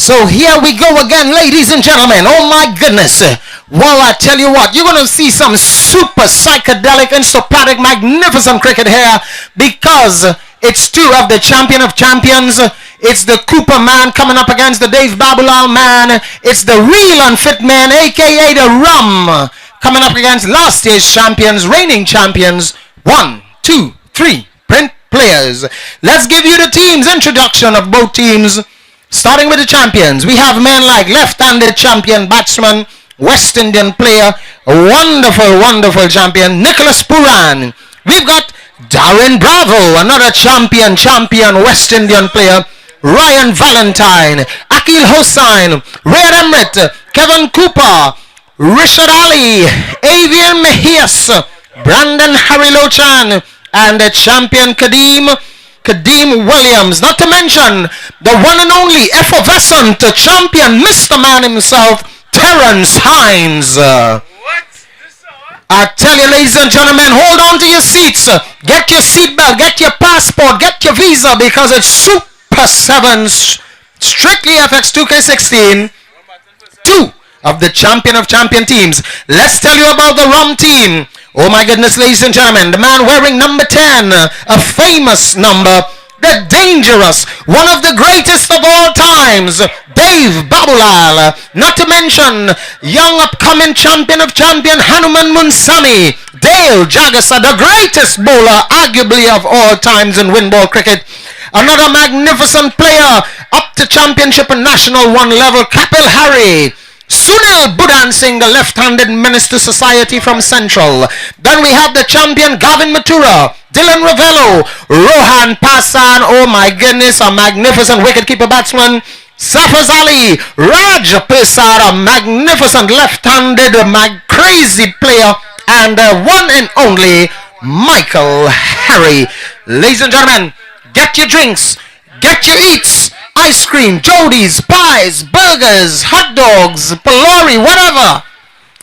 So here we go again, ladies and gentlemen. Oh my goodness. Well, I tell you what, you're going to see some super psychedelic, insopatic, magnificent cricket here, because it's two of the champion of champions. It's the Cooper man coming up against the Dave Babulal man. It's the real unfit man, aka the RUM, coming up against last year's champions, reigning champions. 1, 2, 3 print players. Let's give you the teams, introduction of both teams. Starting with the champions, we have men like left-handed champion batsman, West Indian player, a wonderful, wonderful champion, Nicholas Puran. We've got Darren Bravo, another champion, West Indian player, Ryan Valentine, Akil Hossain, Rayad Emrit, Kevin Cooper, Rishad Ali, Avian Mejias, Brandon Harilochan, and the champion Kadeem Williams, not to mention the one and only effervescent champion, Mr. Man himself, Terence Hines. I tell you, ladies and gentlemen, hold on to your seats. Get your seatbelt, get your passport, get your visa, because it's Super 7s, strictly FX 2K16, two of the champion of champion teams. Let's tell you about the RUM team. Oh my goodness, ladies and gentlemen, the man wearing number 10, a famous number, the dangerous, one of the greatest of all times, Dave Babulal. Not to mention, young upcoming champion of champion, Hanuman Munsami, Dale Jagasa, the greatest bowler, arguably of all times in win ball cricket. Another magnificent player, up to championship and national one level, Kapil Hari. Sunil Budan Singh, the left-handed Minister Society from Central. Then we have the champion Gavin Mathura, Dylan Ravello, Rohan Passan, oh my goodness, a magnificent wicketkeeper batsman, Safaz Ali, Raj Pesar, a magnificent left-handed, crazy player, and one and only Michael Harry. Ladies and gentlemen, get your drinks, get your eats, ice cream, Jodi's, pies, burgers, hot dogs, Polari, whatever.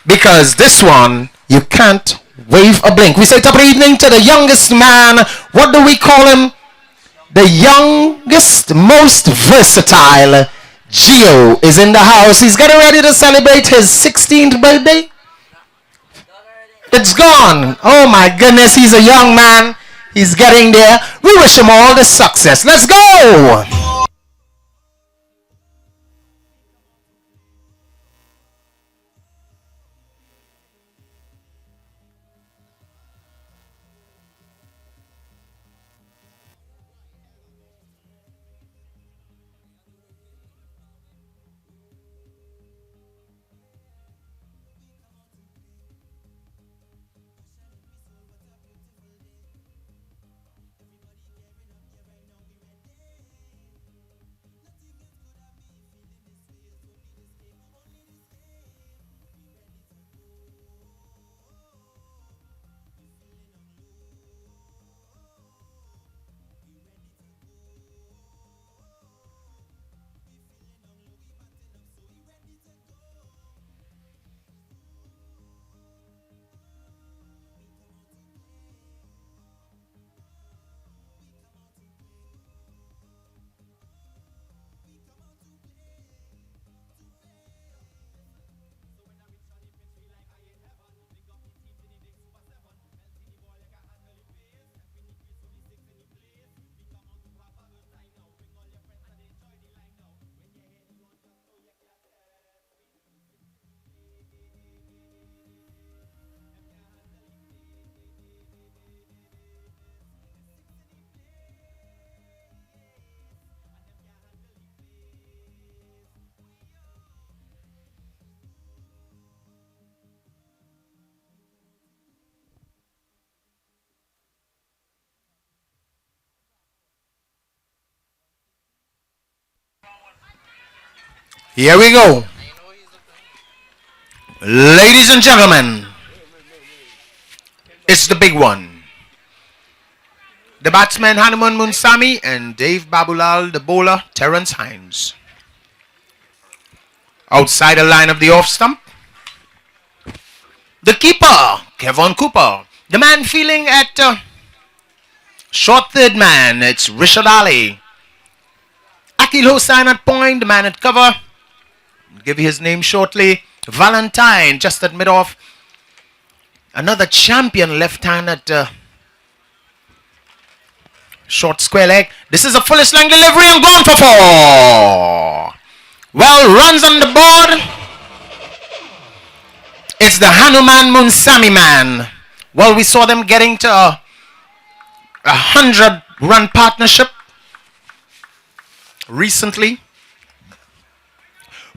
Because this one, you can't wave a blink. We say top of the evening to the youngest man. What do we call him? The youngest, most versatile. Gio is in the house. He's getting ready to celebrate his 16th birthday. It's gone. Oh my goodness, he's a young man. He's getting there. We wish him all the success. Let's go. Here we go. Ladies and gentlemen, it's the big one. The batsman Hanuman Munsami and Dave Babulal, the bowler Terence Hines. Outside the line of the off stump, the keeper Kevin Cooper. The man feeling at short third man, it's Rishad Ali. Akil Hossain at point, the man at cover. I'll give you his name shortly. Valentine just at mid-off. Another champion left-hand at short square leg. This is a fullest length delivery and gone for 4. Well, runs on the board. It's the Hanuman Munsami man. Well, we saw them getting to a 100-run partnership recently.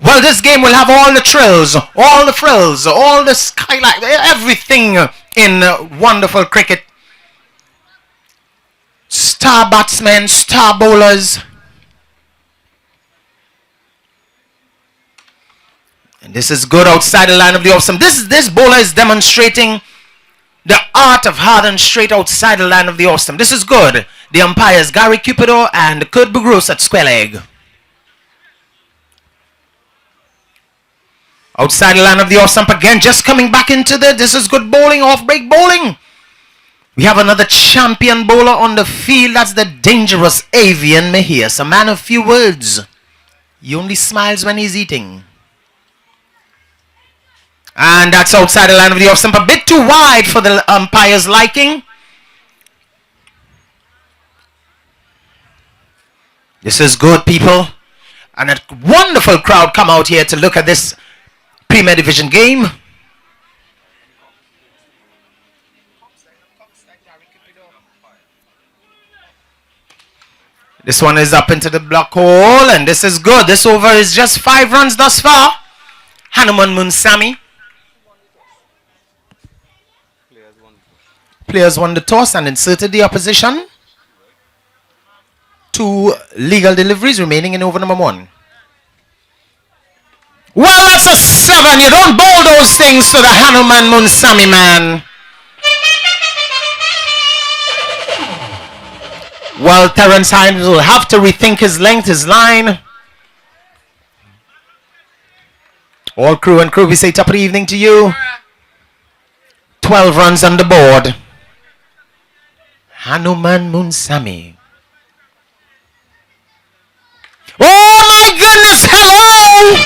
Well, this game will have all the thrills, all the frills, all the skylight, everything in wonderful cricket. Star batsmen, star bowlers. And this is good outside the line of the off stump. This bowler is demonstrating the art of hard and straight outside the line of the off stump. This is good. The umpires Gary Cupido and Kurt Bugrus at square leg. Outside the line of the off stump again, just coming back into this is good bowling, off break bowling. We have another champion bowler on the field. That's the dangerous Avian Mejias, a man of few words. He only smiles when he's eating. And that's outside the line of the off stump, a bit too wide for the umpire's liking. This is good, people. And a wonderful crowd come out here to look at this Premier Division game. This one is up into the block hole, and this is good. This over is just 5 runs thus far. Hanuman Munsami. Players won the toss and inserted the opposition. 2 legal deliveries remaining in over number 1. Well, that's a 7. You don't bowl those things to the Hanuman Munsami man. Well, Terence Hines will have to rethink his length, his line. All crew and crew, we say top of the evening to you. 12 runs on the board. Hanuman Munsami. Oh my goodness, hello!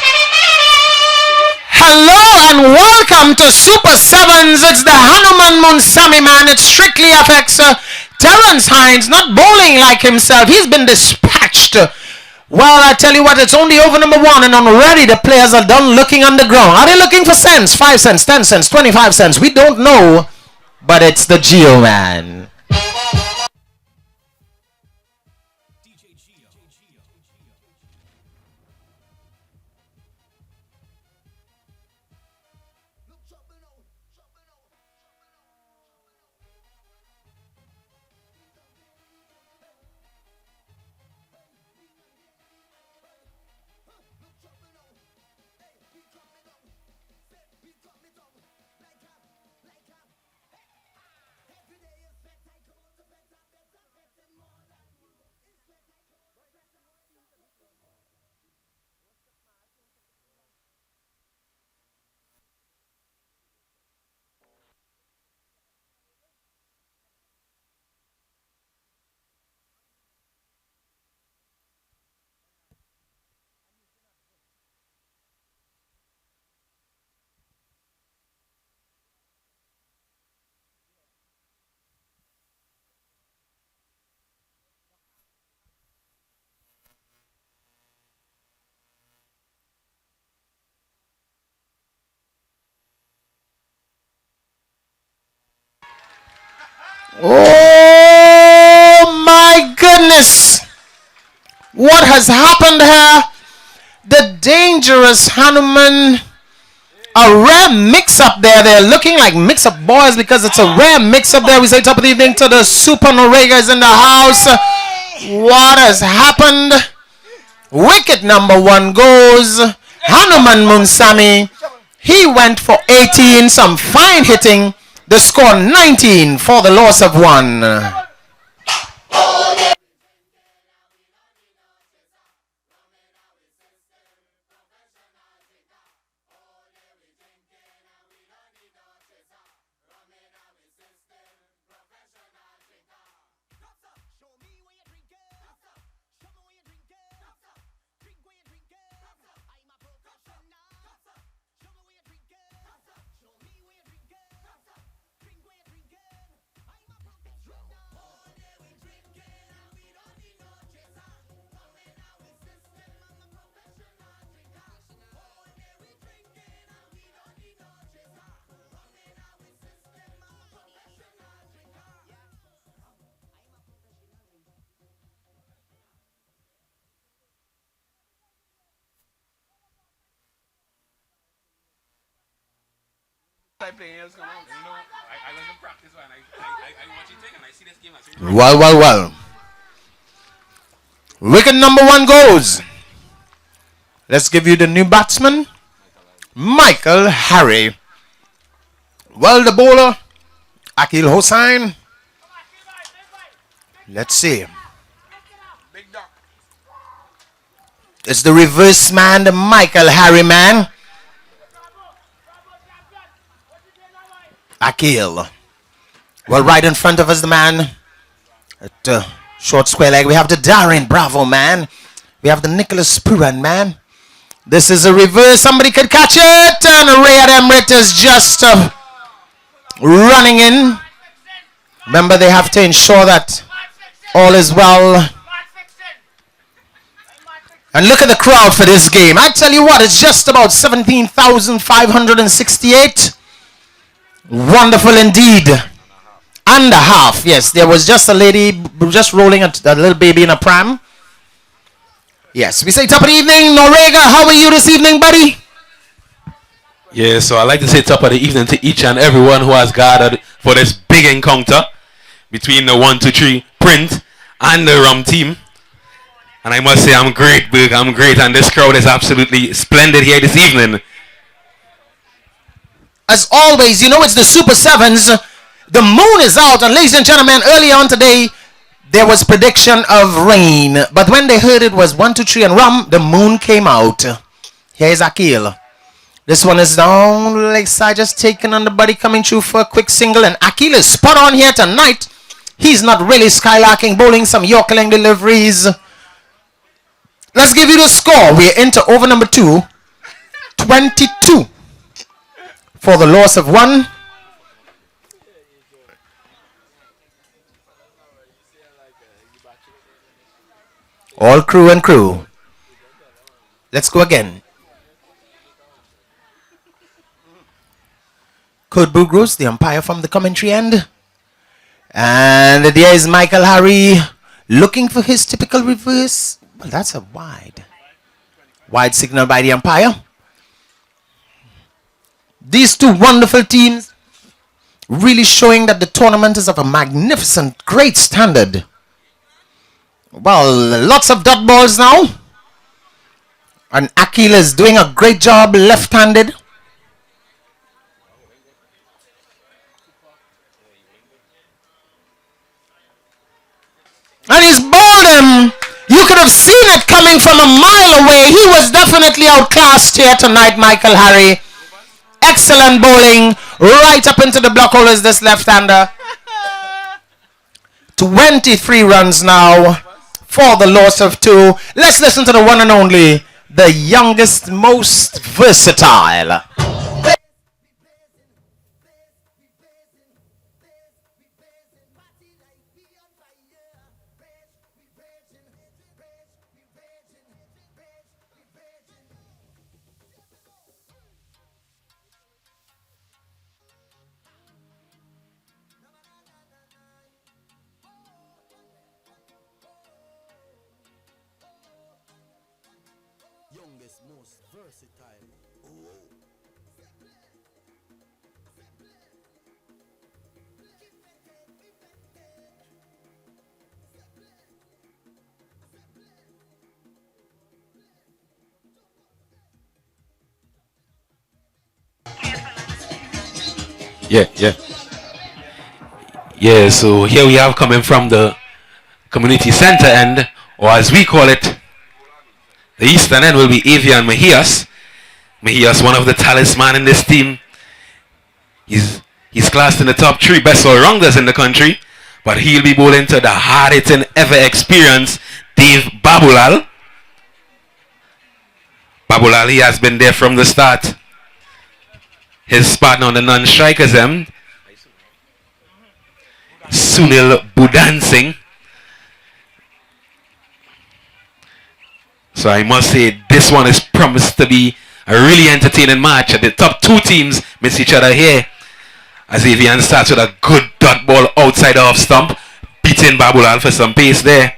Hello and welcome to Super 7s. It's the Hanuman Munsami man. It strictly affects Terence Hines, not bowling like himself. He's been dispatched. Well, I tell you what, it's only over number 1 and already the players are done looking on the ground. Are they looking for cents? 5 cents, 10 cents, 25 cents? We don't know, but it's the Geo man. Oh my goodness! What has happened here? The dangerous Hanuman. A rare mix-up there. They're looking like mix-up boys because it's a rare mix-up there. We say top of the evening to the Super Noregas in the house. What has happened? Wicket number 1 goes Hanuman Munsami. He went for 18. Some fine hitting. The score 19 for the loss of 1. Well. Wicket number 1 goes. Let's give you the new batsman, Michael Harry. Well, the bowler, Akil Hossain. Let's see. It's the reverse man, the Michael Harry man. Akil. Well, right in front of us, the man at short square leg. We have the Darren Bravo man. We have the Nicholas Puran man. This is a reverse. Somebody could catch it. And Rayad Emrit is just running in. Remember, they have to ensure that all is well. And look at the crowd for this game. I tell you what, it's just about 17,568. Wonderful indeed. And a half. Yes, there was just a lady just rolling a little baby in a pram. Yes, we say top of the evening. Norega, how are you this evening, buddy? Yeah, so I'd like to say top of the evening to each and everyone who has gathered for this big encounter between the 1-2-3 Print and the RUM team. And I must say I'm great, Big. I'm great, and this crowd is absolutely splendid here this evening. As always, you know it's the Super Sevens. The moon is out, and ladies and gentlemen, early on today, there was prediction of rain. But when they heard it was 1-2-3 and RUM, the moon came out. Here's Akil. This one is down the leg side, just taking on the body, coming through for a quick single. And Akil is spot on here tonight. He's not really skylarking, bowling some Yorkling deliveries. Let's give you the score. We're into over number 2. 22 for the loss of 1. All crew and crew. Let's go again. Code Bugros, the umpire from the commentary end. And there is Michael Harry looking for his typical reverse. Well, that's a wide. Wide signal by the umpire. These two wonderful teams really showing that the tournament is of a magnificent, great standard. Well, lots of dot balls now. And Akil is doing a great job left-handed. And he's bowled him. You could have seen it coming from a mile away. He was definitely outclassed here tonight, Michael Harry. Excellent bowling. Right up into the block holders, this left-hander. 23 runs now for the loss of 2. Let's listen to the one and only, the youngest, most versatile. Yeah, so here we have coming from the community center end, or as we call it, the eastern end, will be Avian Mejias. Mejias, one of the talisman in this team. He's classed in the top 3 best all-rounders in the country, but he'll be bowling to the hard-hitting, ever-experienced Dave Babulal. Babulal, he has been there from the start. His partner on the non-strikers end, Sunil Budansing. So I must say this one is promised to be a really entertaining match. The top 2 teams miss each other here, as Avian starts with a good dot ball outside off stump, beating Babulal for some pace there.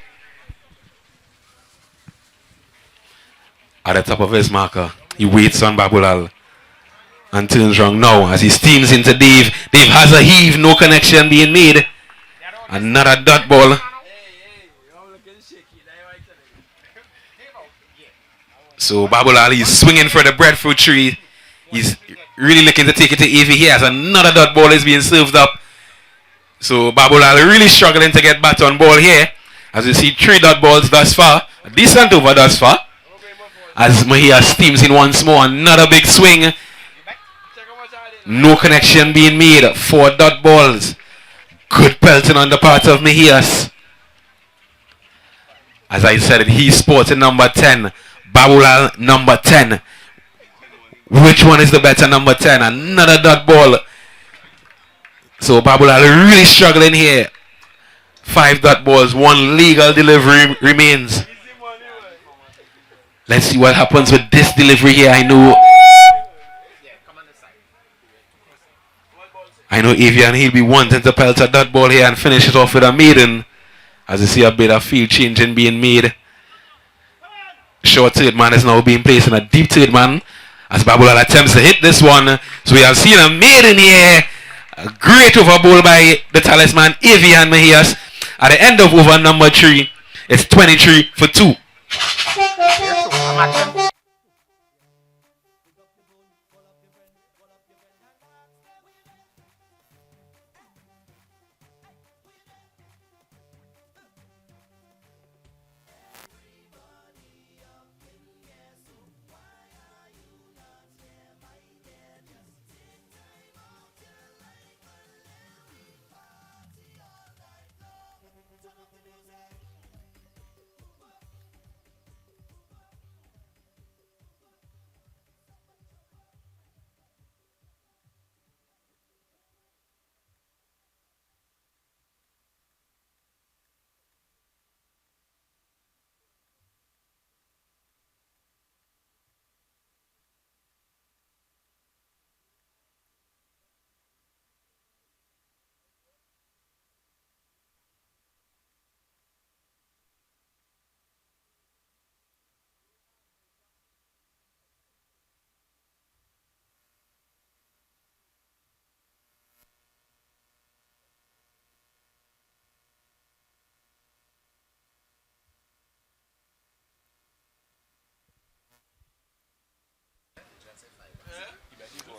At the top of his marker, he waits on Babulal. and turns wrong now as he steams into Dave. Dave has a heave, no connection being made. Another dot ball. So Babulal is swinging for the breadfruit tree. He's really looking to take it to Evie. He has another dot ball is being served up. So Babulal really struggling to get back on ball here. As you see, 3 dot balls thus far. A decent over thus far. As Mahia steams in once more. Another big swing. No connection being made. 4 dot balls. Good pelting on the part of Mejias. As I said, he's sporting number 10. Babulal number 10. Which one is the better number 10? Another dot ball. So Babulal really struggling here. 5 dot balls. 1 legal delivery remains. Let's see what happens with this delivery here. I know Avian, he'll be wanting to pelt a dot ball here and finish it off with a maiden. As you see a bit of field changing being made. Short third man is now being placed in a deep third man as Babulal attempts to hit this one. So we have seen a maiden here. A great over ball by the talisman Avian Mejias. At the end of over number 3, it's 23 for 2.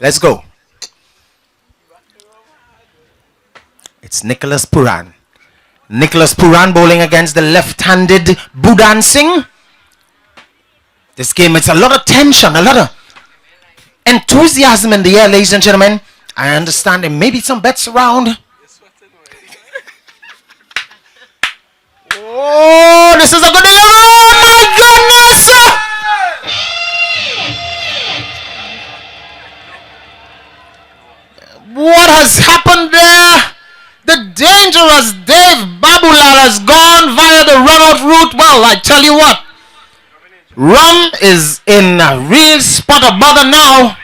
Let's go. It's Nicholas Puran. Nicholas Puran bowling against the left-handed Budan Singh. This game, it's a lot of tension, a lot of enthusiasm in the air, ladies and gentlemen. I understand there may be some bets around. Oh, this is a good delivery. Oh my goodness! What has happened there? The dangerous Dave Babulal has gone via the runout route. Well, I tell you what, RUM is in a real spot of bother now.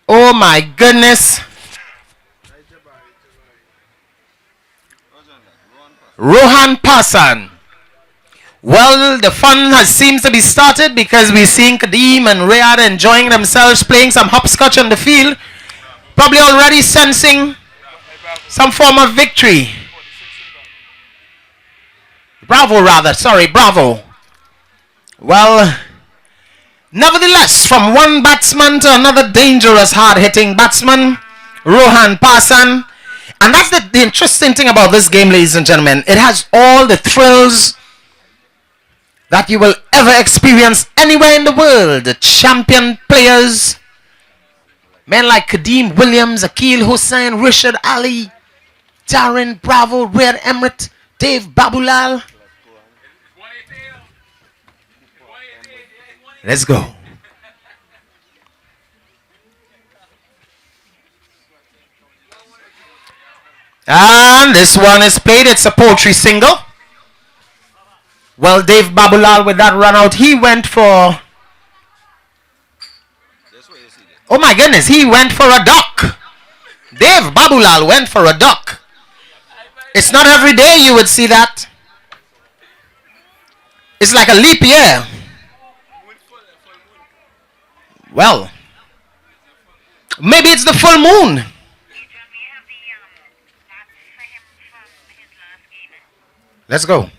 Oh my goodness. Rohan Pasan. Well, the fun seems to be started because we're seeing Kadeem and Rayad enjoying themselves, playing some hopscotch on the field. Probably already sensing some form of victory. Bravo. Well, nevertheless, from one batsman to another dangerous, hard-hitting batsman, Rohan Pasan. And that's the interesting thing about this game, ladies and gentlemen. It has all the thrills that you will ever experience anywhere in the world. The champion players, men like Kadeem Williams, Akil Hussain, Rishad Ali, Darren Bravo, Red Emirates, Dave Babulal. Let's go. And this one is played. It's a poultry single. Well, Dave Babulal with that run out, he went for... Oh my goodness, he went for a duck. Dave Babulal went for a duck. It's not every day you would see that. It's like a leap year. Well, maybe it's the full moon. Let's go.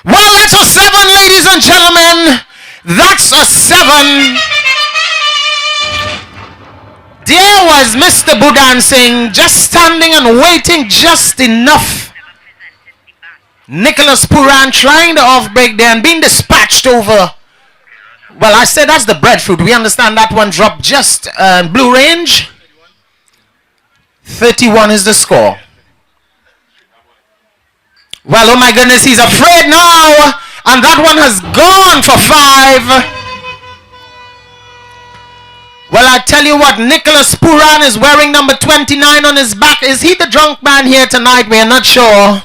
Well, that's a 7, ladies and gentlemen. That's a 7. There was Mr. Puran Singh just standing and waiting just enough. Nicholas Puran trying to off-break there and being dispatched over. Well, I said that's the breadfruit. We understand that one dropped just blue range. 31 is the score. Well, oh my goodness, he's afraid now. And that one has gone for 5. Well, I tell you what, Nicholas Puran is wearing number 29 on his back. Is he the drunk man here tonight? We are not sure.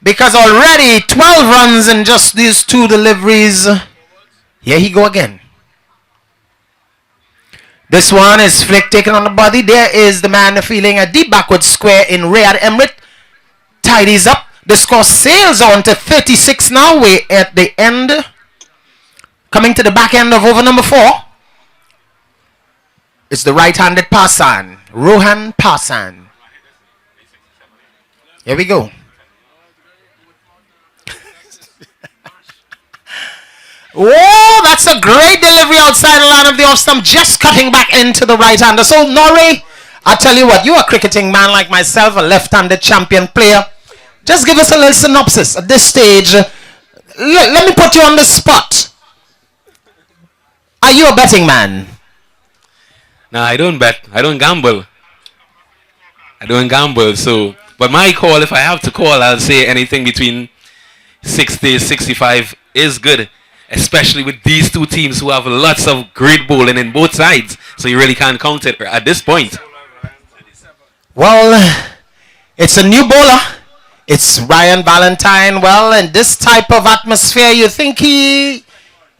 Because already 12 runs in just these 2 deliveries. Here he go again. This one is flick taken on the body. There is the man feeling a deep backward square in Riyadh Emirates. Tidies up. The score sails on to 36 now. We're at the end. Coming to the back end of over number 4. It's the right-handed Pasan. Rohan Pasan. Here we go. Oh, that's a great delivery outside the line of the off stump. Just cutting back into the right-hander. So, Norrie, I tell you what, you're a cricketing man like myself, a left-handed champion player. Just give us a little synopsis at this stage. Let me put you on the spot. Are you a betting man? No, I don't bet. I don't gamble. So, but my call, if I have to call, I'll say anything between 60, 65 is good. Especially with these 2 teams who have lots of great bowling in both sides. So you really can't count it at this point. Well, it's a new bowler. It's Ryan Valentine. Well, in this type of atmosphere, you think he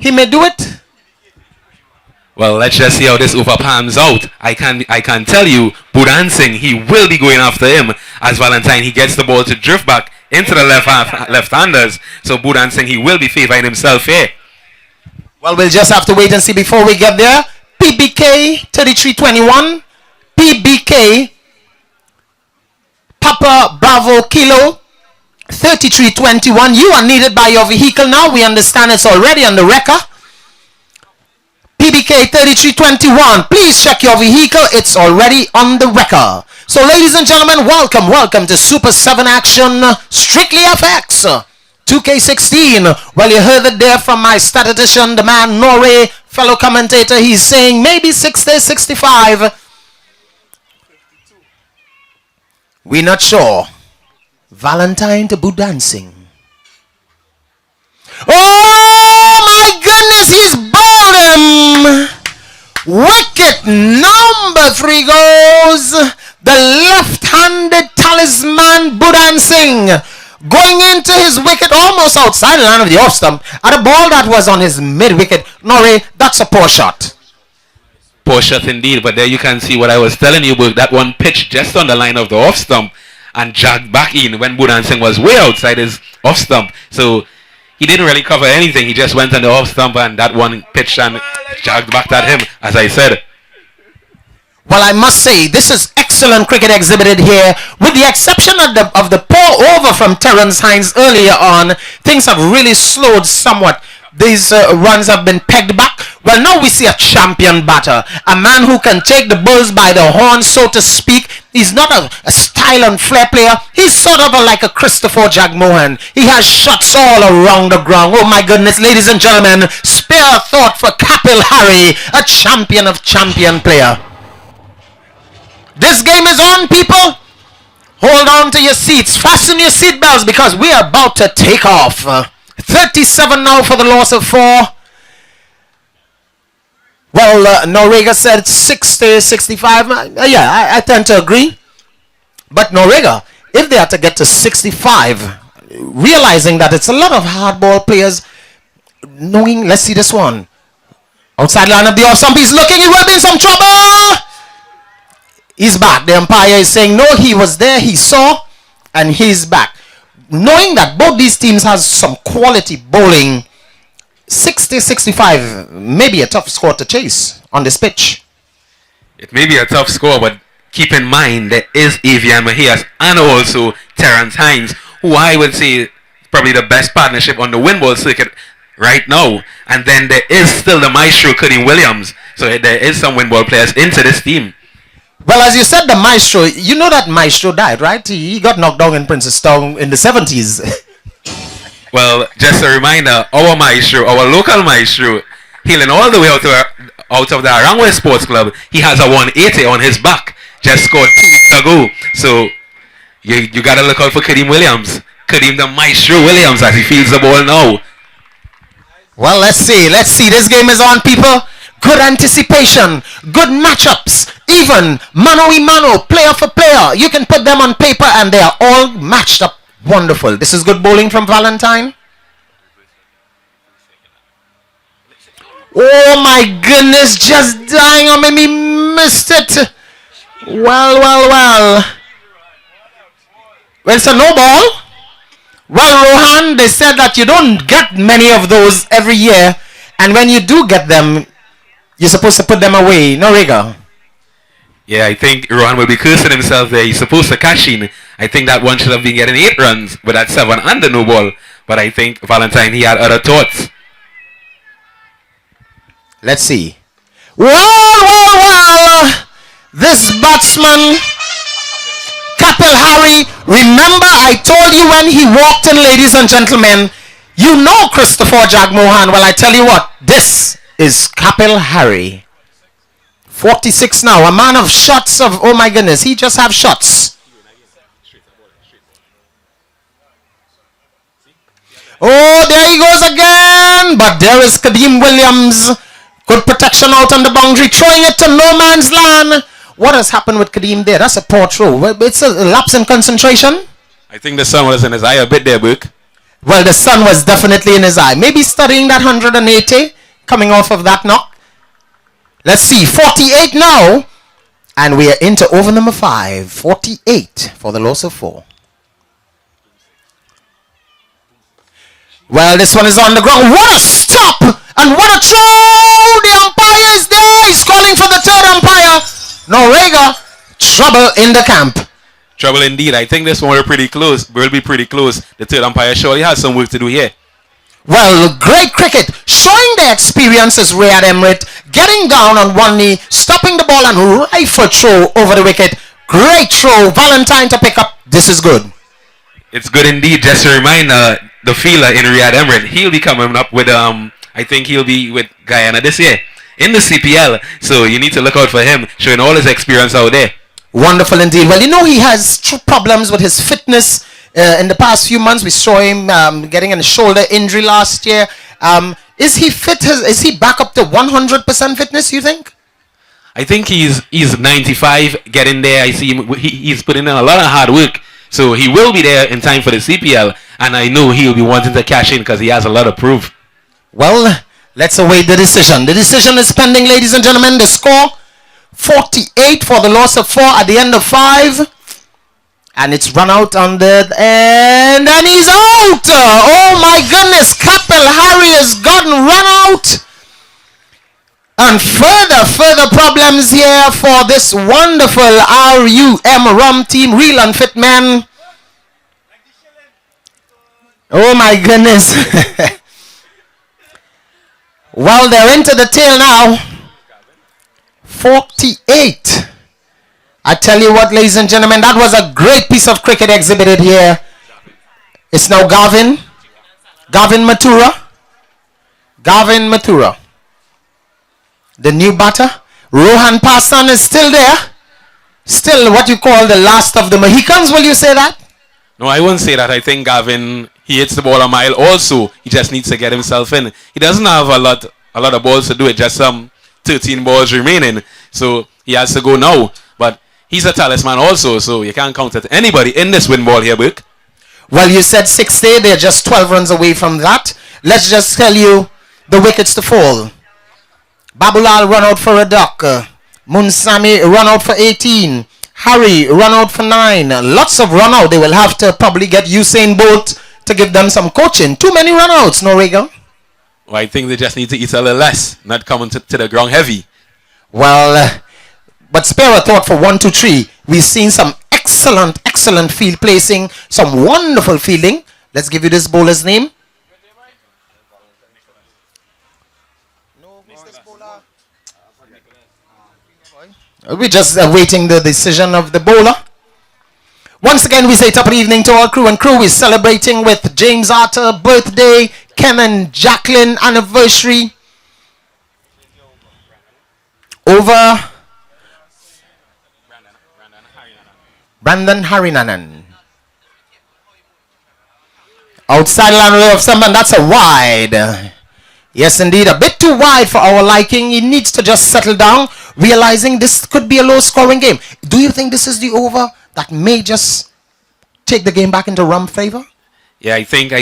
may do it? Well, let's just see how this over pans out. I can tell you, Puran Singh, he will be going after him. As Valentine, he gets the ball to drift back into the left-handers. So Puran Singh, he will be favoring himself here. Well, we'll just have to wait and see before we get there. PBK 3321. PBK Papa Bravo Kilo 3321. You are needed by your vehicle now. We understand it's already on the record. PBK 3321. Please check your vehicle. It's already on the record. So, ladies and gentlemen, welcome to Super 7 action. Strictly FX. 2K16. Well, you heard it there from my statistician, the man Norrie, fellow commentator. He's saying maybe 60, 65. We're not sure. Valentine to Puran Singh. Oh my goodness, he's bowled him. Wicket number 3 goes. The left-handed talisman Puran Singh going into his wicket almost outside the line of the off stump at a ball that was on his mid-wicket. Norrie, that's a poor shot. Poor shot indeed, but there you can see what I was telling you about. That one pitched just on the line of the off stump and jogged back in when Puran Singh was way outside his off stump. So he didn't really cover anything. He just went on the off stump and that one pitched and jogged back at him, as I said. Well, I must say, this is excellent cricket exhibited here. With the exception of the poor over from Terence Hines earlier on, things have really slowed somewhat. These runs have been pegged back. Well, now we see a champion batter. A man who can take the bulls by the horn, so to speak. He's not a style and flair player. He's sort of like a Christopher Jagmohan. He has shots all around the ground. Oh my goodness, ladies and gentlemen. Spare a thought for Kapil Hari, a champion of champion player. This game is on, people. Hold on to your seats. Fasten your seatbelts because we are about to take off. 37 now for the loss of 4. Well, Norega said 60, 65. Yeah, I tend to agree. But Norega, if they had to get to 65, realizing that it's a lot of hardball players, knowing, let's see this one. Outside line of the off stump, he's looking, he will be in some trouble. He's back. The umpire is saying, no, he was there, he saw, and he's back. knowing that both these teams has some quality bowling, 60-65 may be a tough score to chase on this pitch. It may be a tough score, but keep in mind there is Avian Mejias and also Terrence Hines, who I would say is probably the best partnership on the wind ball circuit right now. And then there is still the maestro Kadeem Williams. So there is some wind ball players into this team. Well, as you said, the maestro, you know that maestro died, right? He got knocked down in Princestown in the 70s. Well, just a reminder, our maestro, our local maestro, hailing all the way out of the Arangway Sports Club, he has a 180 on his back. Just scored 2 weeks ago. So you got to look out for Kadeem Williams. Kadeem the Maestro Williams as he fields the ball now. Well, let's see. This game is on, people. Good anticipation. Good matchups. Even mano-a-mano, player for player. You can put them on paper and they are all matched up. Wonderful. This is good bowling from Valentine. Oh my goodness. Just dying on me. Missed it. Well, it's a no ball. Well, Rohan, they said that you don't get many of those every year, and when you do get them, you're supposed to put them away. No, Riga. Yeah, I think Rohan will be cursing himself there. He's supposed to cash in. I think that one should have been getting 8 runs, but at 7 and the no ball. But I think Valentine, he had other thoughts. Let's see. Well. This batsman, Kapil Hari, remember I told you when he walked in, ladies and gentlemen, you know Christopher Jagmohan. Well, I tell you what, this is Kapil Hari. 46 now, a man of shots of, oh my goodness, he just have shots. Oh, there he goes again, but there is Kadeem Williams. Good protection out on the boundary, throwing it to no man's land. What has happened with Kadeem there? That's a poor throw. It's a lapse in concentration. I think the sun was in his eye a bit there, Book. Well, the sun was definitely in his eye. Maybe studying that 180, coming off of that knock. Let's see, 48 now. And we are into over number 5. 48 for the loss of 4. Well, this one is on the ground. What a stop! And what a throw! The umpire is there. He's calling for the third umpire. Norega, trouble in the camp. Trouble indeed. I think this one will be pretty close. The third umpire surely has some work to do here. Well, great cricket. Showing the experiences, Riyad Emrit. Getting down on one knee, stopping the ball and rifle throw over the wicket. Great throw. Valentine to pick up. This is good. It's good indeed. Just a reminder, the fielder in Riyad Emrit, he'll be coming up with, I think he'll be with Guyana this year in the CPL. So you need to look out for him, showing all his experience out there. Wonderful indeed. Well, you know he has problems with his fitness. In the past few months, we saw him getting a shoulder injury last year. Is he fit? Is he back up to 100% fitness, you think? I think he's 95, getting there. I see him. He's putting in a lot of hard work. So he will be there in time for the CPL. And I know he'll be wanting to cash in because he has a lot of proof. Well, let's await the decision. The decision is pending, ladies and gentlemen. The score, 48 for the loss of 4 at the end of 5. And it's run out on the end. And he's out. Oh my goodness. Kapil Hari has gotten run out. And further problems here for this wonderful RUM team. Real and fit men. Oh my goodness. Well, they're into the tail now. 48. I tell you what, ladies and gentlemen, that was a great piece of cricket exhibited here. It's now Gavin Mathura. The new batter. Rohan Passan is still there. Still what you call the last of the Mohicans, will you say that? No, I won't say that. I think Gavin, he hits the ball a mile also. He just needs to get himself in. He doesn't have a lot of balls to do it, just some 13 balls remaining. So he has to go now. But he's a talisman also, so you can't count at anybody in this win ball here, Burke. Well, you said 60. They're just 12 runs away from that. Let's just tell you the wickets to fall. Babulal run out for a duck. Munsami run out for 18. Harry, run out for 9. Lots of run out. They will have to probably get Usain Bolt to give them some coaching. Too many run outs, no Regal? Well, I think they just need to eat a little less, not coming to the ground heavy. Well, but spare a thought for 1, 2, 3. We've seen some excellent field placing, some wonderful fielding. Let's give you this bowler's name. We're just awaiting the decision of the bowler. Once again, we say top of the evening to all crew and crew. We're celebrating with James Arthur birthday, Ken and Jacqueline anniversary. Over Brandon Harinanan. Outside line of someone, that's a wide. Yes, indeed, a bit too wide for our liking. He needs to just settle down, realizing this could be a low-scoring game. Do you think this is the over that may just take the game back into RUM favor? Yeah, I think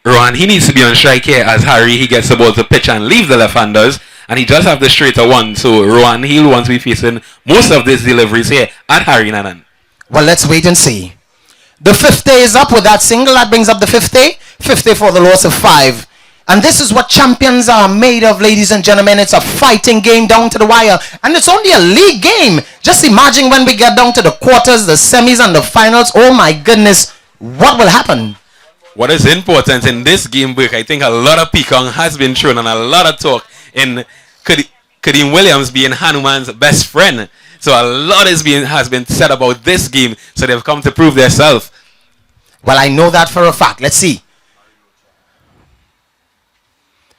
Ron, he needs to be on strike here as Harry, he gets the ball to pitch and leave the left-handers, and he does have the straighter one, so Rowan, he'll want to be facing most of these deliveries here at Harry Nanan. Well, let's wait and see. The 5th day is up with that single. That brings up the 5th day. 5th day for the loss of 5. And this is what champions are made of, ladies and gentlemen. It's a fighting game down to the wire. And it's only a league game. Just imagine when we get down to the quarters, the semis, and the finals. Oh, my goodness. What will happen? What is important in this game break, I think a lot of peacock has been thrown and a lot of talk in Kadeem Williams being Hanuman's best friend. So a lot has been said about this game. So they've come to prove themselves. Well, I know that for a fact. Let's see.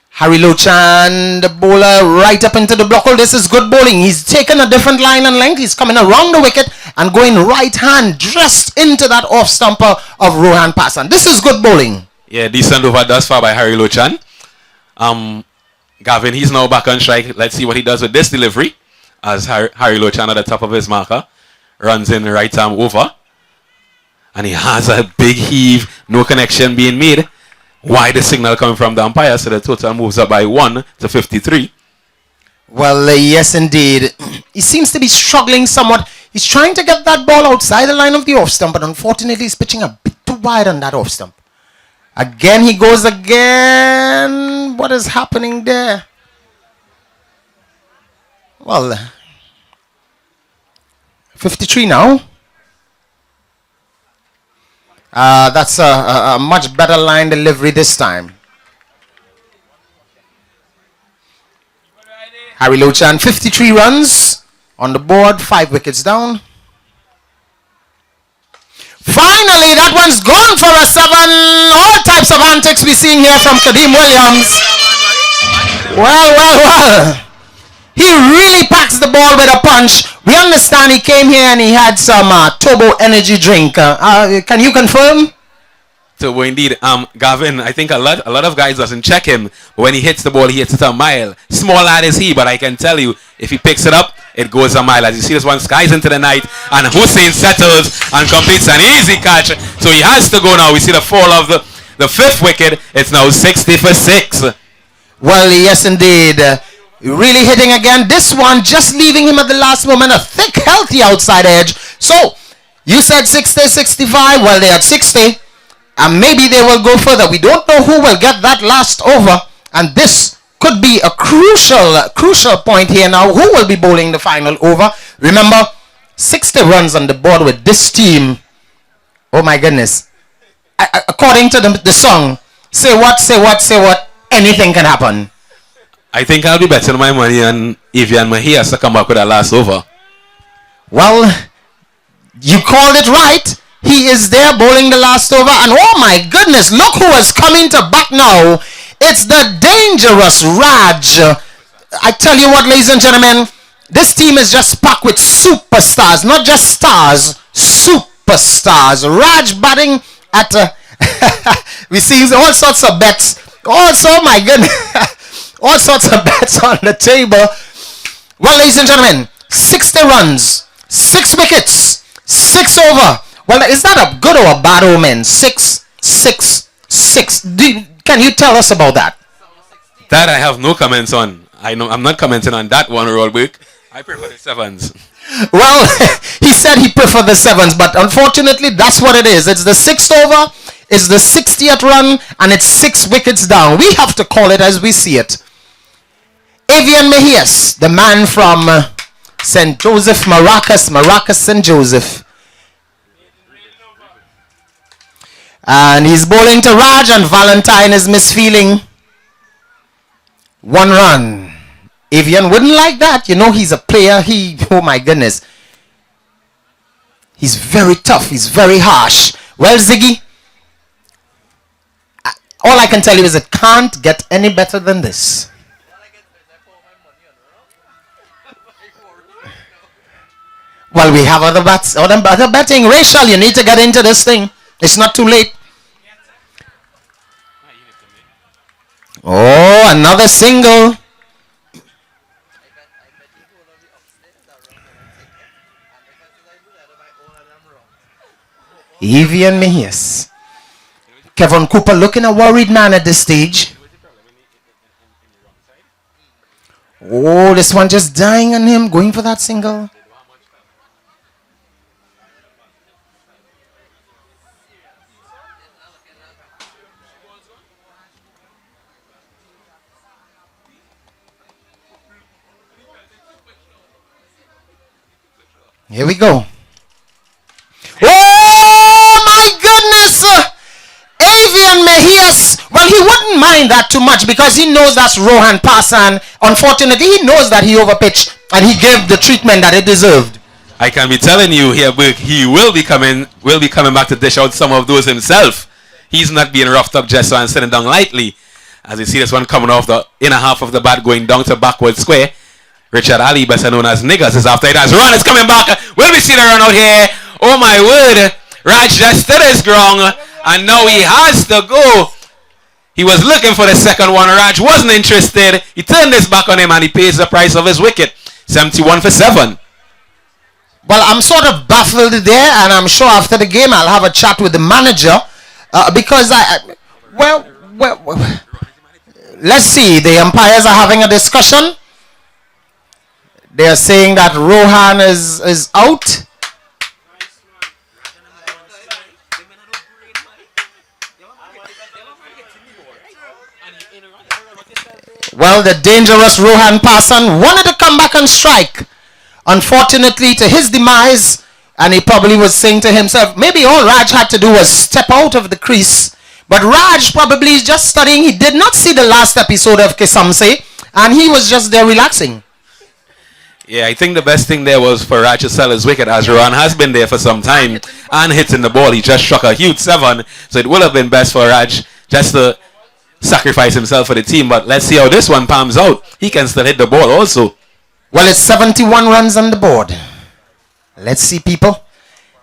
Harry Lochan, the bowler, right up into the block hole. This is good bowling. He's taken a different line and length. He's coming around the wicket and going right hand, dressed into that off stumper of Rohan Passan. This is good bowling. Yeah, decent over thus far by Harry Lochan. Gavin, he's now back on strike. Let's see what he does with this delivery. As Harry Lochan at the top of his marker runs in right arm over. And he has a big heave. No connection being made. Why the signal coming from the umpire, so the total moves up by 1 to 53. Well, yes, indeed. He seems to be struggling somewhat. He's trying to get that ball outside the line of the off stump, but unfortunately he's pitching a bit too wide on that off stump. Again, he goes again. What is happening there? Well, 53 now. That's a much better line delivery this time. Harry Lochan, 53 runs on the board, 5 wickets down. Finally, that one's gone for a 7. All types of antics we're seeing here from Kadeem Williams. Well. He really packs the ball with a punch. We understand he came here and he had some turbo energy drink. Can you confirm? Turbo indeed. Gavin, I think a lot of guys doesn't check him. But when he hits the ball, he hits it a mile. Small lad is he, but I can tell you, if he picks it up, it goes a mile. As you see, this one skies into the night, and Hussein settles and completes an easy catch. So he has to go now. We see the fall of the 5th wicket. It's now 60 for 6. Well, yes, indeed. Really hitting again. This one just leaving him at the last moment. A thick, healthy outside edge. So, you said 60, 65. Well, they're at 60. And maybe they will go further. We don't know who will get that last over. And this could be a crucial point here now. Who will be bowling the final over? Remember, 60 runs on the board with this team. Oh, my goodness. According to the song, say what, anything can happen. I think I'll be betting my money on Evian Mahias to come back with that last over. Well, you called it right. He is there bowling the last over. And oh my goodness, look who is coming to bat now. It's the dangerous Raj. I tell you what, ladies and gentlemen, this team is just packed with superstars. Not just stars, superstars. Raj batting at... we see all sorts of bets. Also, my goodness... all sorts of bets on the table. Well, ladies and gentlemen, 60 runs, 6 wickets, 6 over. Well, is that a good or a bad omen? 6, 6, 6. Can you tell us about that? That I have no comments on. I'm not commenting on that one, Rollwick. I prefer the 7s. Well, he said he prefer the 7s, but unfortunately that's what it is. It's the 6th over, it's the 60th run, and it's 6 wickets down. We have to call it as we see it. Avian Mejias, the man from St. Joseph, Maracas, St. Joseph. And he's bowling to Raj, and Valentine is misfeeling. 1 run. Avian wouldn't like that. You know, he's a player. Oh my goodness. He's very tough. He's very harsh. Well, Ziggy, all I can tell you is it can't get any better than this. Well, we have other betting. Rachel, you need to get into this thing. It's not too late. Oh, another single. Evian Mejias. Kevin Cooper looking a worried man at this stage. Oh, this one just dying on him, going for that single. Here we go. Oh my goodness! Avian Mejias. Well, he wouldn't mind that too much because he knows that's Rohan Passan. Unfortunately, he knows that he overpitched and he gave the treatment that it deserved. I can be telling you here, Burke, he will be coming back to dish out some of those himself. He's not being roughed up just so and sitting down lightly. As you see this one coming off the inner half of the bat going down to backward square. Richard Ali, better known as Niggas, is after it as Run is coming back. Will we see the run out here? Oh my word. Raj just stood his ground and now he has to go. He was looking for the second one. Raj wasn't interested. He turned his back on him and he pays the price of his wicket. 71 for 7. Well, I'm sort of baffled there, and I'm sure after the game I'll have a chat with the manager because well, let's see. The umpires are having a discussion. They are saying that Rohan is out. Well, the dangerous Rohan Passan wanted to come back and strike. Unfortunately, to his demise, and he probably was saying to himself, maybe all Raj had to do was step out of the crease. But Raj probably is just studying. He did not see the last episode of Kesamse, and he was just there relaxing. Yeah, I think the best thing there was for Raj to sell his wicket, as Rohan has been there for some time and hitting the ball. He just struck a huge 7, so it would have been best for Raj just to sacrifice himself for the team. But let's see how this one palms out. He can still hit the ball also. Well, it's 71 runs on the board. Let's see, people.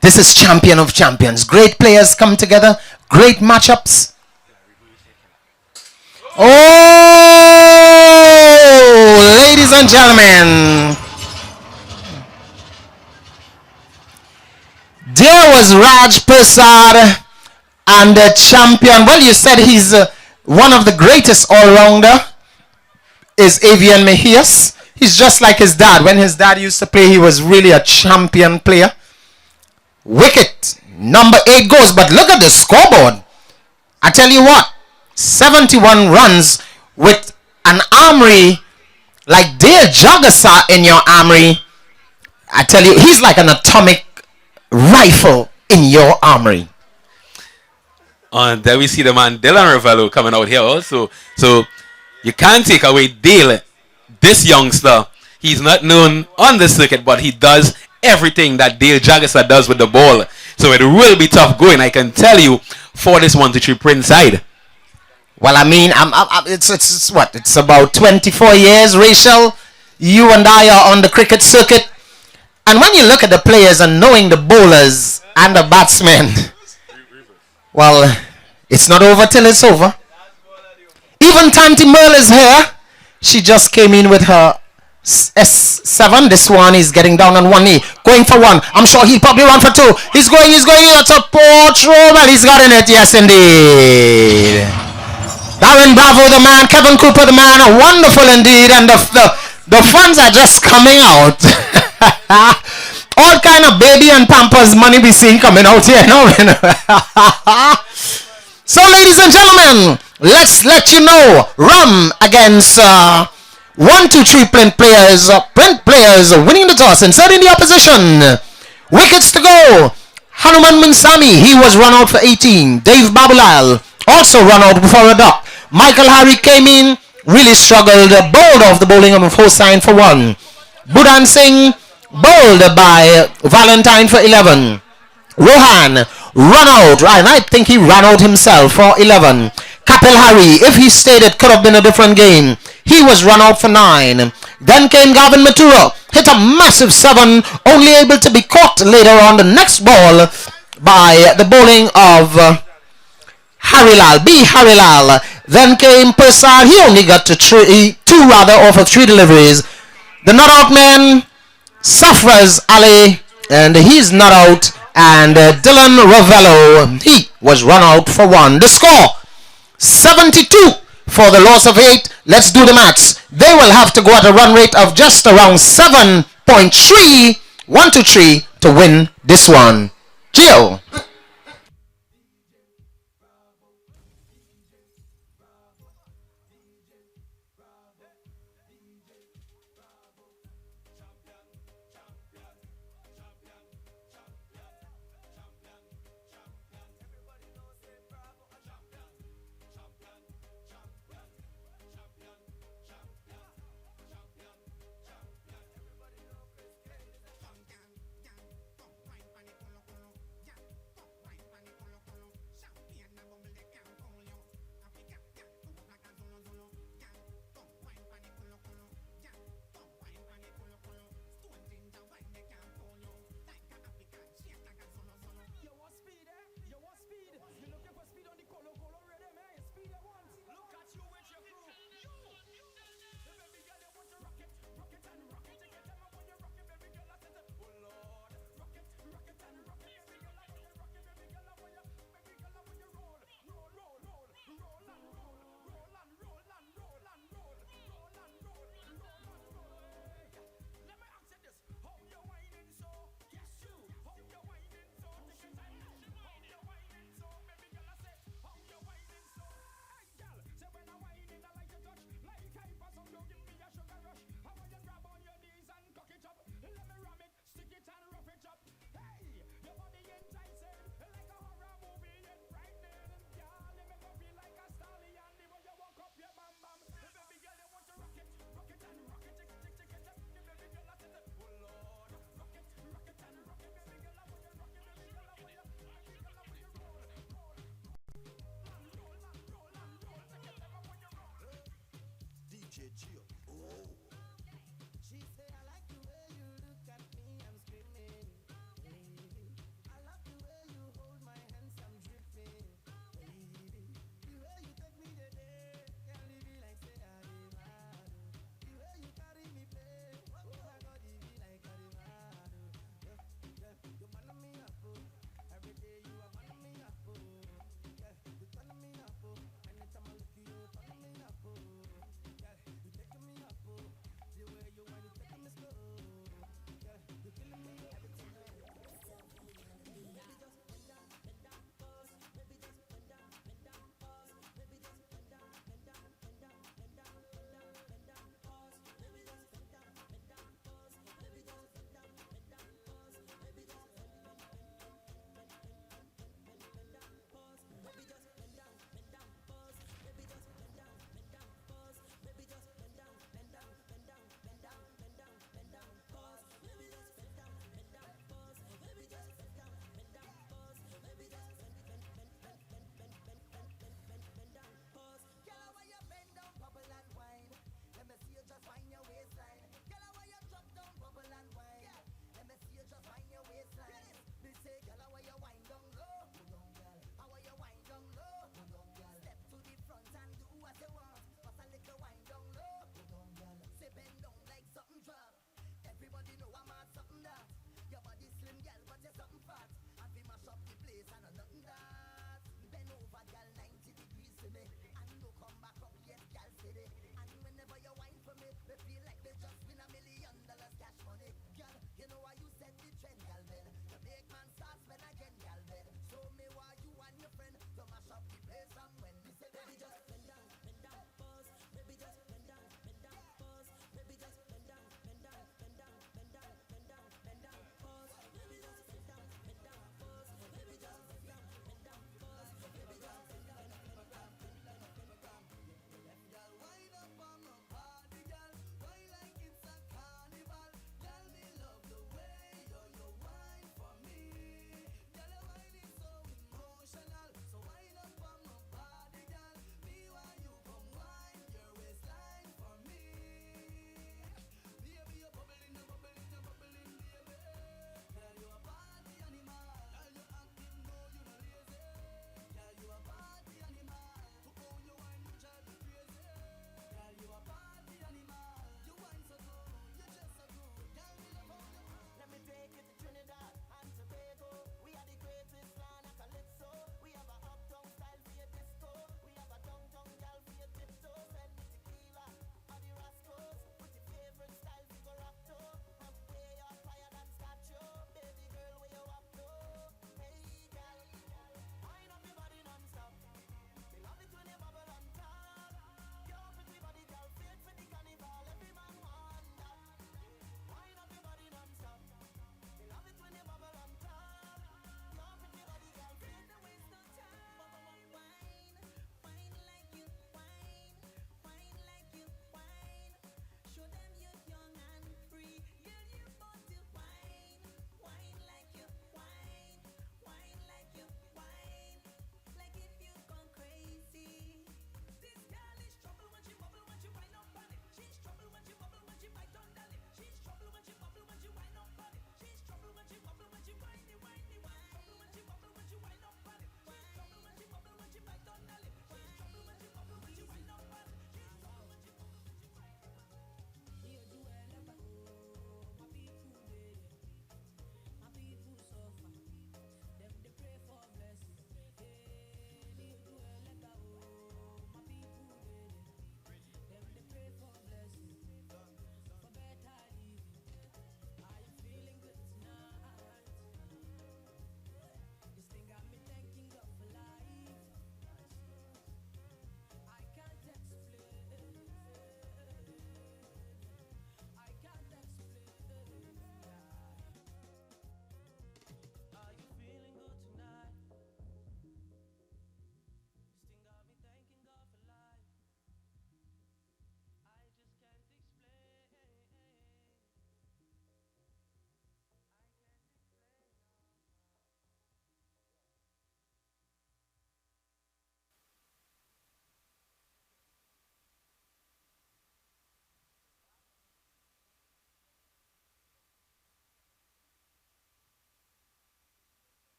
This is champion of champions. Great players come together. Great matchups. Oh, ladies and gentlemen. There was Raj Persad and the champion. Well, you said he's one of the greatest all-rounder is Avian Mejias. He's just like his dad. When his dad used to play, he was really a champion player. Wicket number 8 goes, but look at the scoreboard. I tell you what, 71 runs with an armory like Dale Jagasa in your armory. I tell you, he's like an atomic rifle in your armory. And there we see the man Dylan Ravello coming out here also. So you can't take away Dale. This youngster, he's not known on the circuit, but he does everything that Dale Jagasa does with the ball. So it will be tough going, I can tell you, for this 1-2-3 Prince side. Well, I mean, it's what? It's about 24 years, Rachel. You and I are on the cricket circuit. And when you look at the players and knowing the bowlers and the batsmen, well, it's not over till it's over. Even Tanti Merle is here. She just came in with her S7. This one is getting down on one knee. Going for one. I'm sure he'll probably run for 2. He's going. It's a poor throw, but he's gotten it. Yes, indeed. Darren Bravo, the man. Kevin Cooper, the man. Wonderful indeed. And the funds are just coming out. All kind of baby and pampers money we seen coming out here now. So, ladies and gentlemen, let's let you know RUM against 1, 2, 3 print players winning the toss, inserting the opposition. Wickets to go. Hanuman Munsami, he was run out for 18. Dave Babulal also run out before a duck. Michael Harry came in, really struggled, bowled off the bowling of Hossain for 1. Puran Singh bowled by Valentine for 11. Rohan run out, right? I think he ran out himself for 11. Kapil Hari, if he stayed, it could have been a different game. He was run out for 9. Then came Gavin Matura, hit a massive 7, only able to be caught later on the next ball by the bowling of Harilal, B. Harilal. Then came Persar, he only got to 2 off of 3 deliveries. The not out man, Safraz Ali, and he's not out. And Dylan Ravello, he was run out for 1. The score, 72 for the loss of 8. Let's do the maths. They will have to go at a run rate of just around 7.3, 1 to 3 to win this one. Gio.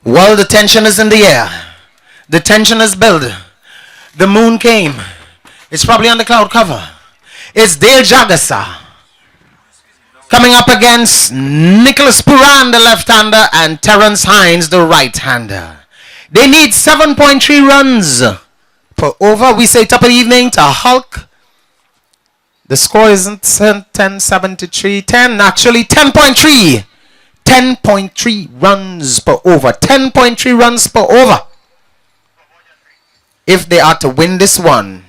Well, the tension is in the air. The tension is built. The moon came. It's probably on the cloud cover. It's Dale Jagasa coming up against Nicholas Puran, the left-hander, and Terence Hines, the right-hander. They need 7.3 runs per over. We say top of the evening to Hulk. The score isn't 10-73, 10, actually 10.3. 10.3 runs per over. 10.3 runs per over. If they are to win this one.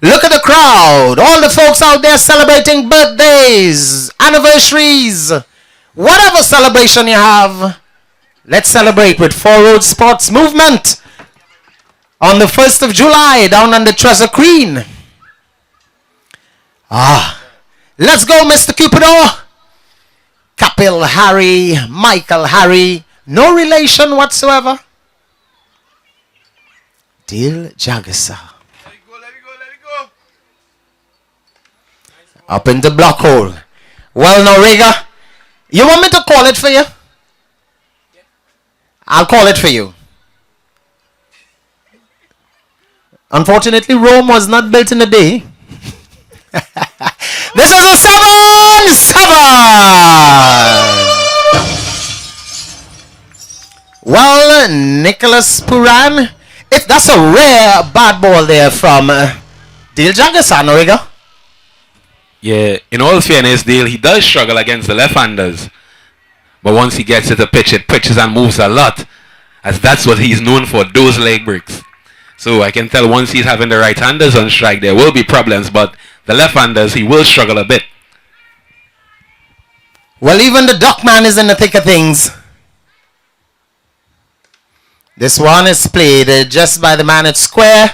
Look at the crowd. All the folks out there celebrating birthdays, anniversaries, whatever celebration you have. Let's celebrate with Four Road Sports Movement on the 1st of July down on the Treasure Queen. Let's go, Mr. Cupido. Kapil Harry, Michael Harry, no relation whatsoever. Dil Jagasa. Let it go. Up in the block hole. Well, now, Rega, you want me to call it for you? I'll call it for you. Unfortunately, Rome was not built in a day. This is a 7-7. Well, Nicholas Puran, if that's a rare bad ball there from Dale Jagasa, Noriga. Yeah, in all fairness, Dale, he does struggle against the left-handers. But once he gets to the pitch, it pitches and moves a lot. As that's what he's known for, those leg breaks. So I can tell once he's having the right-handers on strike, there will be problems. But the left-handers, he will struggle a bit. Well, even the Duckman is in the thick of things. This one is played just by the man at square.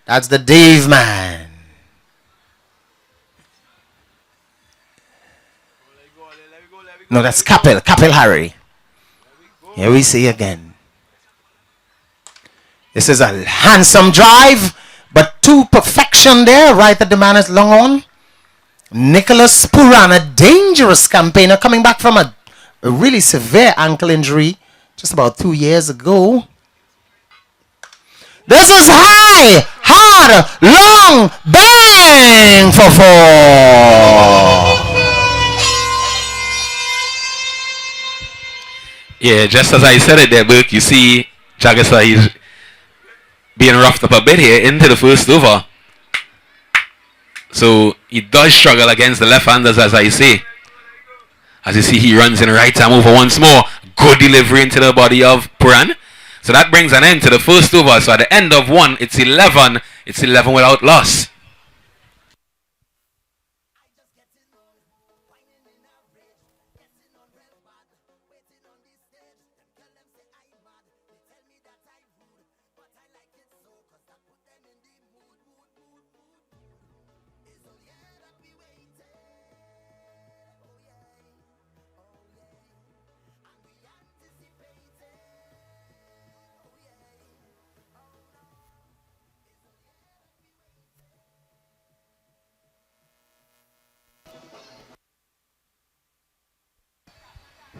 That's the Dave man. No, that's Kapil Harry. Here we see again. This is a handsome drive, but to perfection there, right at the man is long on. Nicholas Puran, a dangerous campaigner coming back from a really severe ankle injury just about 2 years ago. This is high, hard, long, bang for 4. Yeah, just as I said it there, Burke, you see Jagasa, he's being roughed up a bit here into the first over. So he does struggle against the left-handers, as I say. As you see, he runs in the right arm over once more. Good delivery into the body of Puran. So that brings an end to the first over. So at the end of one, it's 11. It's 11 without loss.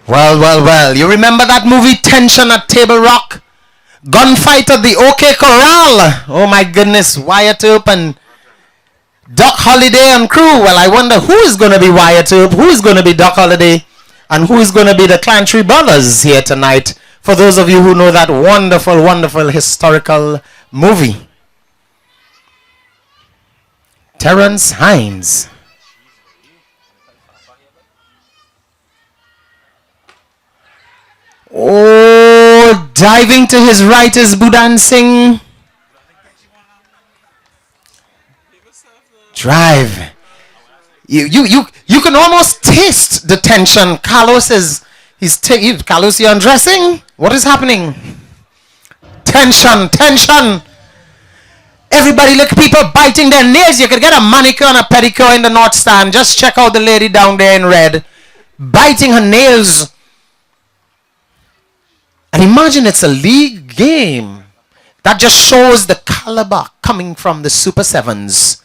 Well. You remember that movie Tension at Table Rock? Gunfight at the OK Corral. Oh my goodness, Wyatt Earp and Doc Holliday and crew. Well, I wonder who is going to be Wyatt Earp, who is going to be Doc Holliday, and who is going to be the Clantree brothers here tonight. For those of you who know that wonderful, wonderful historical movie. Terence Hines. Oh, diving to his right is Budan Singh. Drive. You can almost taste the tension. Carlos is Carlos, you undressing? What is happening? Tension. Everybody, look at people biting their nails. You could get a manicure and a pedicure in the North Stand. Just check out the lady down there in red, biting her nails. And imagine it's a league game. That just shows the caliber coming from the Super Sevens.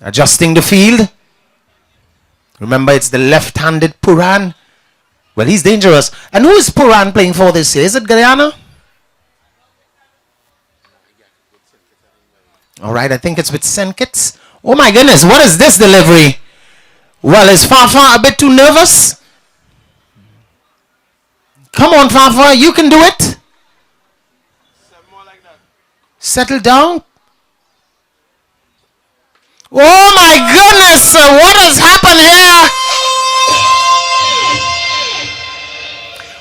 Adjusting the field. Remember, it's the left-handed Puran. Well, he's dangerous. And who is Puran playing for this year? Is it Guyana? All right, I think it's with Senkits. Oh my goodness, what is this delivery? Well, is Fafa a bit too nervous? Come on, Fafa, you can do it. Settle down. Oh my goodness, what has happened here?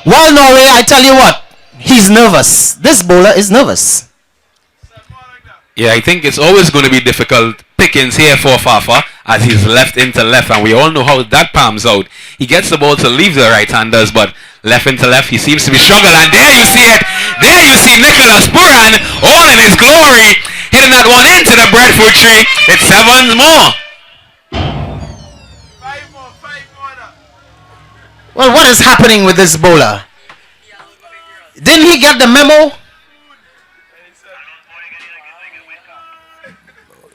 Well, Norway, I tell you what, he's nervous. This bowler is nervous. Yeah, I think it's always going to be difficult pickings here for Fafa as he's left into left, and we all know how that palms out. He gets the ball to leave the right-handers, but left into left, he seems to be struggling. And there you see it. There you see Nicholas Puran, all in his glory, hitting that one into the breadfruit tree. It's 7 more. Five more now. Well, what is happening with this bowler? Didn't he get the memo?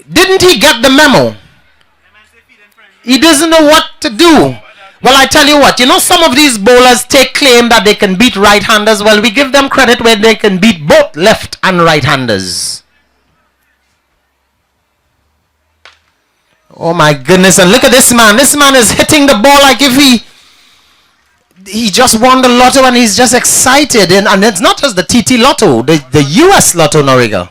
Didn't he get the memo? He doesn't know what to do. Well, I tell you what, some of these bowlers take claim that they can beat right-handers. Well, we give them credit when they can beat both left and right-handers. Oh my goodness, and look at this man. This man is hitting the ball like if he just won the lotto and he's just excited. And it's not just the TT lotto, the US lotto, Noriga.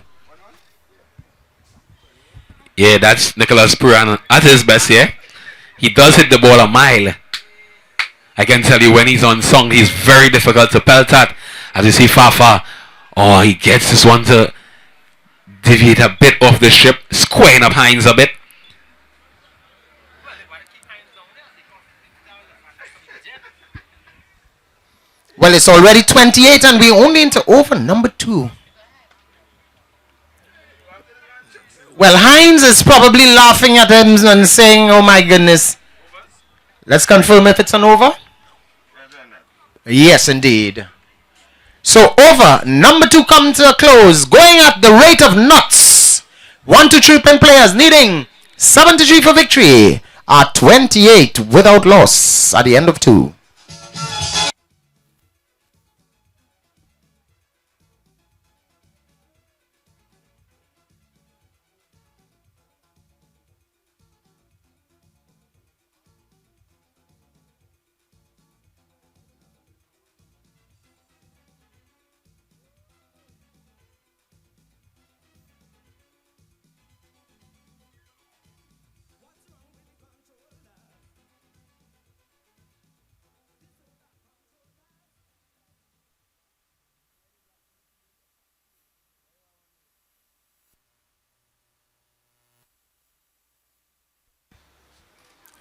Yeah, that's Nicholas Puran at his best here. He does hit the ball a mile. I can tell you when he's on song, he's very difficult to pelt at. As you see Fafa, oh, he gets this one to deviate a bit off the ship, squaring up Hines a bit. Well, it's already 28 and we're only into over number 2. Well, Hines is probably laughing at him and saying, oh my goodness. Let's confirm if it's an over. Yes, indeed. So over, number 2 come to a close, going at the rate of knots. 1, 2, 3 pin players needing 73 for victory are 28 without loss at the end of 2.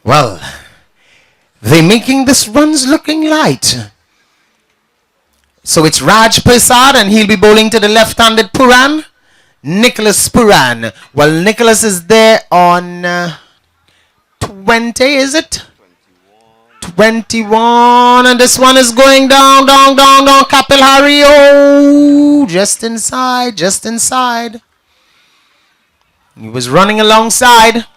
Well, they're making this runs looking light. So it's Raj Prasad and he'll be bowling to the left-handed Puran. Nicholas Puran. Well, Nicholas is there on 20, is it? 21. And this one is going down. Kapil Hari. Oh, just inside. He was running alongside.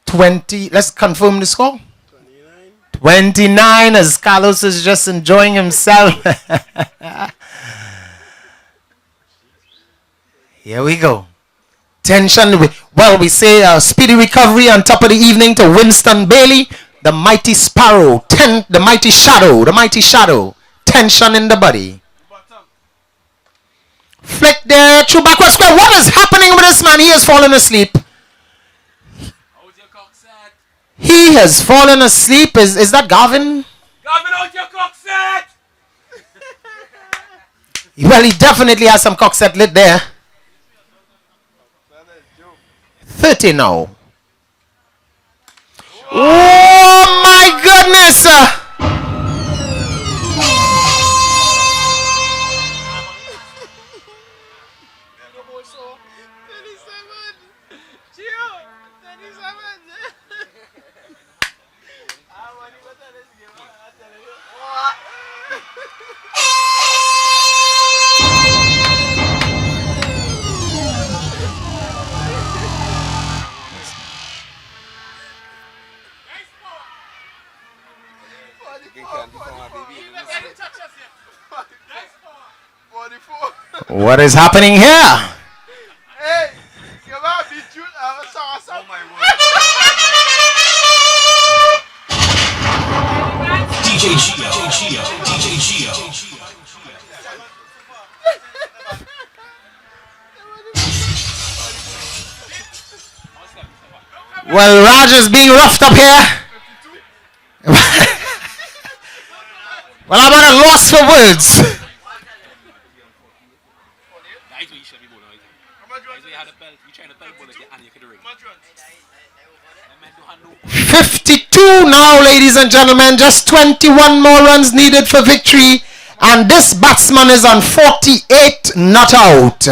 20. Let's confirm the score. 29 as Carlos is just enjoying himself. Here we go. Tension. Well, we say speedy recovery on top of the evening to Winston Bailey. The mighty Sparrow. The mighty Shadow. Tension in the body. Flick there. True backward square. What is happening with this man? He has fallen asleep. He has fallen asleep. Is that Gavin? Gavin, out your cock set! Well, he definitely has some cockset lit there. 30 now. Oh my goodness! What is happening here? Hey, you might be true. Oh my word. DJ Gio. Well, Raj is being roughed up here. Well, I'm at a loss for words. 52 now, ladies and gentlemen. Just 21 more runs needed for victory. And this batsman is on 48 not out.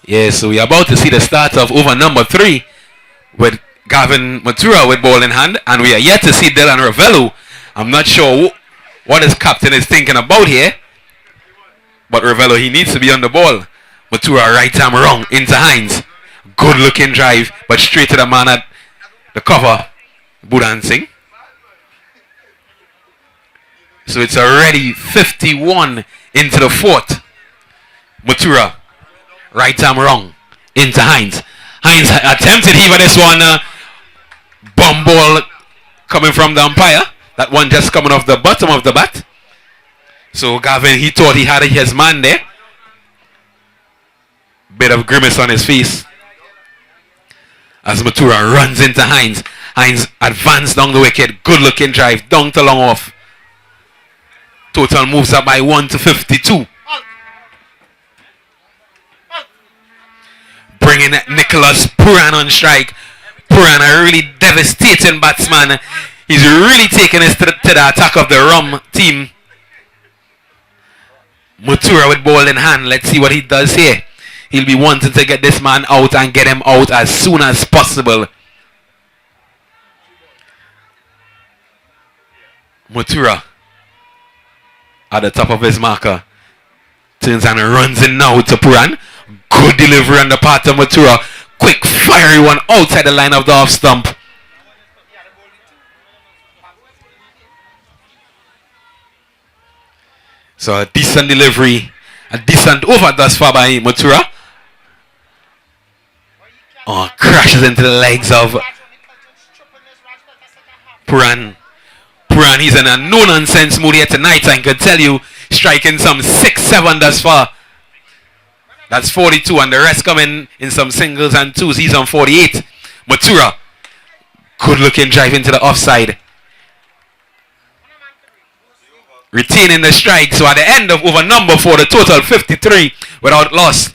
Yeah, so we're about to see the start of over number 3 with Gavin Matura with ball in hand, and we are yet to see Dylan Ravello. I'm not sure what his captain is thinking about here, but Ravello, he needs to be on the ball. Matura right arm wrong into Hines. Good looking drive, but straight to the man at the cover, Puran Singh. So it's already 51 into the 4th. Matura. Right arm wrong into Hines. Hines attempted heaver this one. Bomb ball coming from the umpire. That one just coming off the bottom of the bat. So Gavin, he thought he had his man there. Bit of grimace on his face as Matura runs into Hines. Hines advanced down the wicket. Good looking drive. Down to long off. Total moves up by 1 to 52. Bringing Nicholas Puran on strike. Puran, a really devastating batsman. He's really taking us to the attack of the RUM team. Matura with ball in hand. Let's see what he does here. He'll be wanting to get this man out and get him out as soon as possible. Matura at the top of his marker. Turns and runs in now to Puran. Good delivery on the part of Matura. Quick fiery one outside the line of the off stump. So a decent delivery. A decent over thus far by Matura. Oh, crashes into the legs of Puran. Puran, he's in a no-nonsense mood here tonight. I can tell you, striking some 6-7 thus far. That's 42, and the rest coming in some singles and twos. He's on 48. Matura, good looking drive into the offside. Retaining the strike. So at the end of over number 4, the total 53 without loss.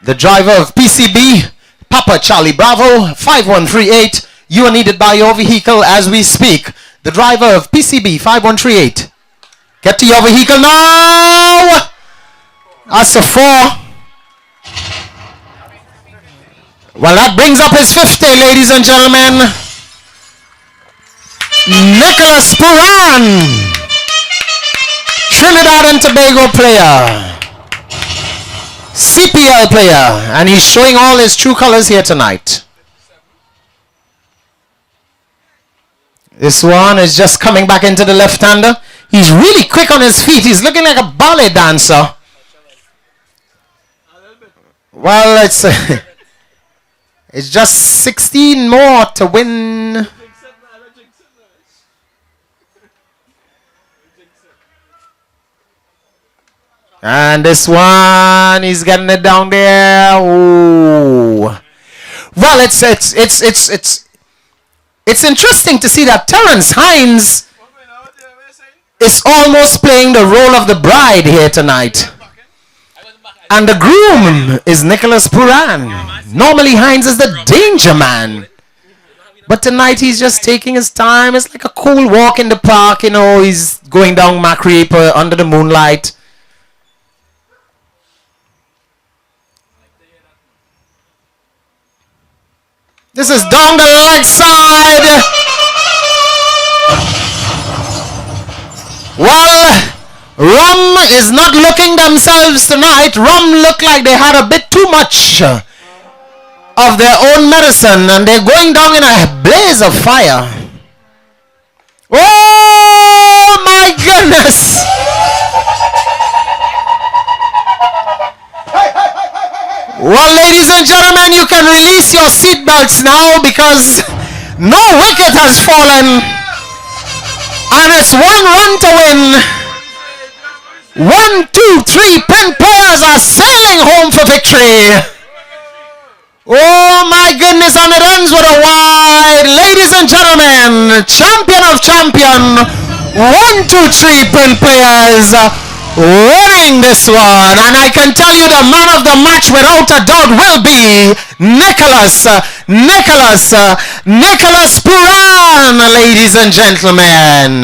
The driver of PCB, Papa Charlie Bravo, 5138. You are needed by your vehicle as we speak. The driver of PCB, 5138. Get to your vehicle now! That's a 4. Well, that brings up his 50, ladies and gentlemen. Nicholas Puran, Trinidad and Tobago player. CPL ball player, and he's showing all his true colors here tonight. This one is just coming back into the left-hander. He's really quick on his feet. He's looking like a ballet dancer. Well, it's just 16 more to win. And this one, he's getting it down there. Ooh. Well, it's interesting to see that Terrence Hines is almost playing the role of the bride here tonight. And the groom is Nicholas Puran. Normally Hines is the danger man. But tonight he's just taking his time. It's like a cool walk in the park, you know. He's going down Macreep under the moonlight. This is down the leg side. Well, RUM is not looking themselves tonight. RUM look like they had a bit too much of their own medicine, and they're going down in a blaze of fire. Oh my goodness! Well, ladies and gentlemen, you can release your seatbelts now because no wicket has fallen, and it's 1 run to win. 1, 2, 3 pin players are sailing home for victory. Oh my goodness, and it ends with a wide. Ladies and gentlemen, champion of champion, 1, 2, 3 pin players winning this one. And I can tell you the man of the match without a doubt will be Nicholas Puran, ladies and gentlemen.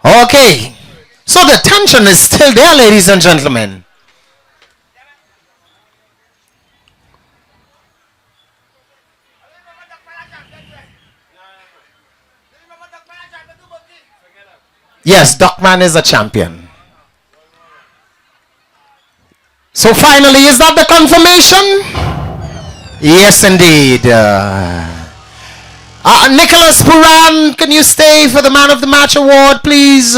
Okay, so the tension is still there, ladies and gentlemen. Yes, Duckman is a champion. So finally, is that the confirmation? Yes, indeed. Nicholas Puran, can you stay for the Man of the Match award, please?